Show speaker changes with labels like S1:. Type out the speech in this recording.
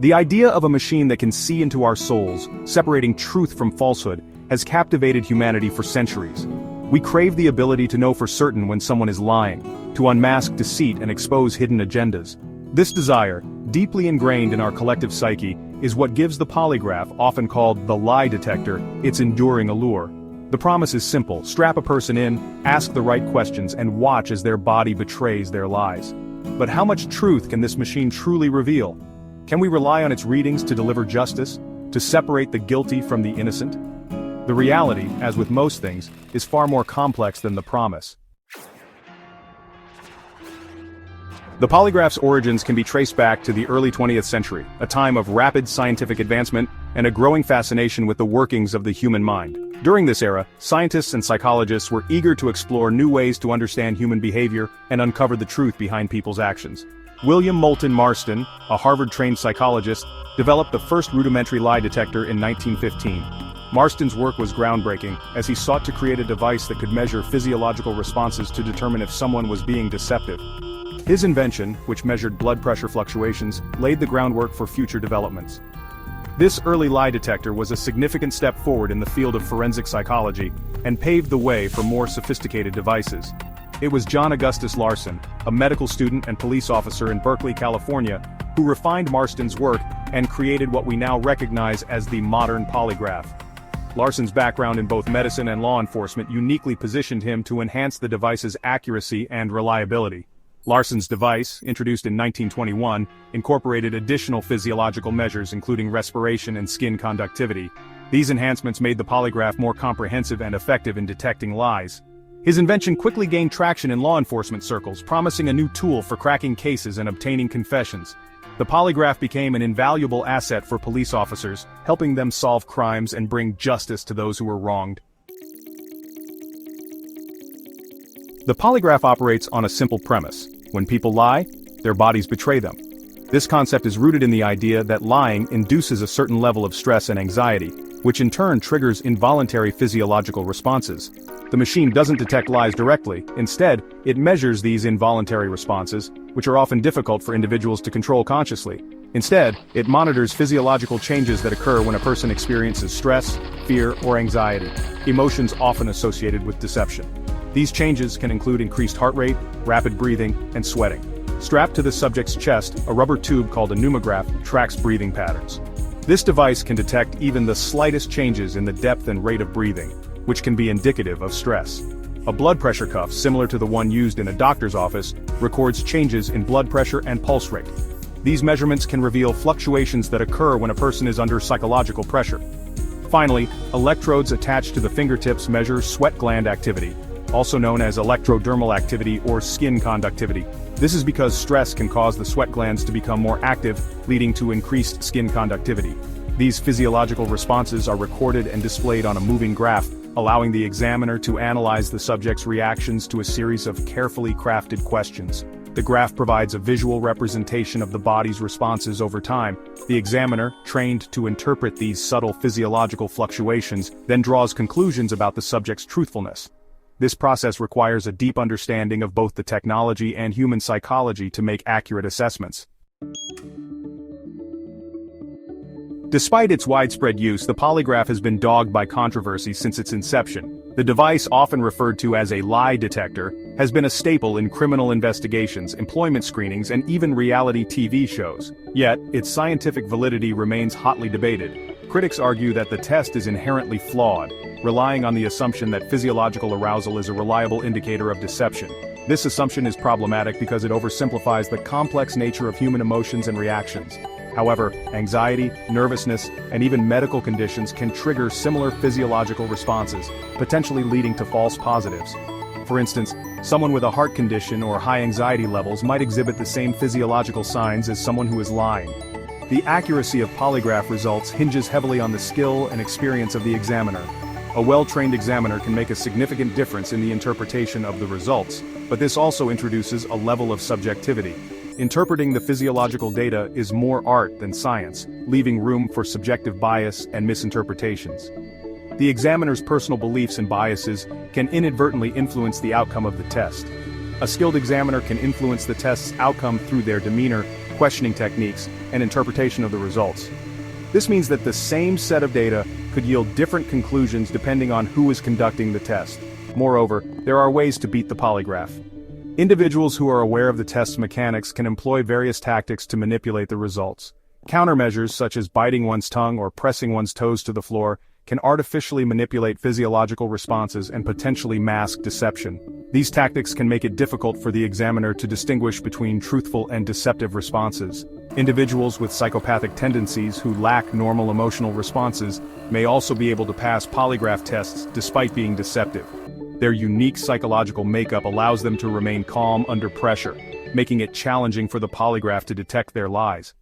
S1: The idea of a machine that can see into our souls, separating truth from falsehood, has captivated humanity for centuries. We crave the ability to know for certain when someone is lying, to unmask deceit and expose hidden agendas. This desire, deeply ingrained in our collective psyche, is what gives the polygraph, often called the lie detector, its enduring allure. The promise is simple: strap a person in, ask the right questions, and watch as their body betrays their lies. But how much truth can this machine truly reveal? Can we rely on its readings to deliver justice, to separate the guilty from the innocent? The reality, as with most things, is far more complex than the promise. The polygraph's origins can be traced back to the early 20th century, a time of rapid scientific advancement and a growing fascination with the workings of the human mind. During this era, scientists and psychologists were eager to explore new ways to understand human behavior and uncover the truth behind people's actions. William Moulton Marston, a Harvard-trained psychologist, developed the first rudimentary lie detector in 1915. Marston's work was groundbreaking, as he sought to create a device that could measure physiological responses to determine if someone was being deceptive. His invention, which measured blood pressure fluctuations, laid the groundwork for future developments. This early lie detector was a significant step forward in the field of forensic psychology, and paved the way for more sophisticated devices. It was John Augustus Larson, a medical student and police officer in Berkeley, California, who refined Marston's work and created what we now recognize as the modern polygraph. Larson's background in both medicine and law enforcement uniquely positioned him to enhance the device's accuracy and reliability. Larson's device, introduced in 1921, incorporated additional physiological measures including respiration and skin conductivity. These enhancements made the polygraph more comprehensive and effective in detecting lies. His invention quickly gained traction in law enforcement circles, promising a new tool for cracking cases and obtaining confessions. The polygraph became an invaluable asset for police officers, helping them solve crimes and bring justice to those who were wronged. The polygraph operates on a simple premise: when people lie, their bodies betray them. This concept is rooted in the idea that lying induces a certain level of stress and anxiety, which in turn triggers involuntary physiological responses. The machine doesn't detect lies directly; instead, it measures these involuntary responses, which are often difficult for individuals to control consciously. Instead, it monitors physiological changes that occur when a person experiences stress, fear, or anxiety, emotions often associated with deception. These changes can include increased heart rate, rapid breathing, and sweating. Strapped to the subject's chest, a rubber tube called a pneumograph tracks breathing patterns. This device can detect even the slightest changes in the depth and rate of breathing, which can be indicative of stress. A blood pressure cuff, similar to the one used in a doctor's office, records changes in blood pressure and pulse rate. These measurements can reveal fluctuations that occur when a person is under psychological pressure. Finally, electrodes attached to the fingertips measure sweat gland activity, also known as electrodermal activity or skin conductivity. This is because stress can cause the sweat glands to become more active, leading to increased skin conductivity. These physiological responses are recorded and displayed on a moving graph, allowing the examiner to analyze the subject's reactions to a series of carefully crafted questions. The graph provides a visual representation of the body's responses over time. The examiner, trained to interpret these subtle physiological fluctuations, then draws conclusions about the subject's truthfulness. This process requires a deep understanding of both the technology and human psychology to make accurate assessments. Despite its widespread use, the polygraph has been dogged by controversy since its inception. The device, often referred to as a lie detector, has been a staple in criminal investigations, employment screenings, and even reality TV shows. Yet, its scientific validity remains hotly debated. Critics argue that the test is inherently flawed, relying on the assumption that physiological arousal is a reliable indicator of deception. This assumption is problematic because it oversimplifies the complex nature of human emotions and reactions. However, anxiety, nervousness, and even medical conditions can trigger similar physiological responses, potentially leading to false positives. For instance, someone with a heart condition or high anxiety levels might exhibit the same physiological signs as someone who is lying. The accuracy of polygraph results hinges heavily on the skill and experience of the examiner. A well-trained examiner can make a significant difference in the interpretation of the results, but this also introduces a level of subjectivity. Interpreting the physiological data is more art than science, leaving room for subjective bias and misinterpretations. The examiner's personal beliefs and biases can inadvertently influence the outcome of the test. A skilled examiner can influence the test's outcome through their demeanor, questioning techniques, and interpretation of the results. This means that the same set of data could yield different conclusions depending on who is conducting the test. Moreover, there are ways to beat the polygraph. Individuals who are aware of the test's mechanics can employ various tactics to manipulate the results. Countermeasures such as biting one's tongue or pressing one's toes to the floor can artificially manipulate physiological responses and potentially mask deception. These tactics can make it difficult for the examiner to distinguish between truthful and deceptive responses. Individuals with psychopathic tendencies who lack normal emotional responses may also be able to pass polygraph tests despite being deceptive. Their unique psychological makeup allows them to remain calm under pressure, making it challenging for the polygraph to detect their lies.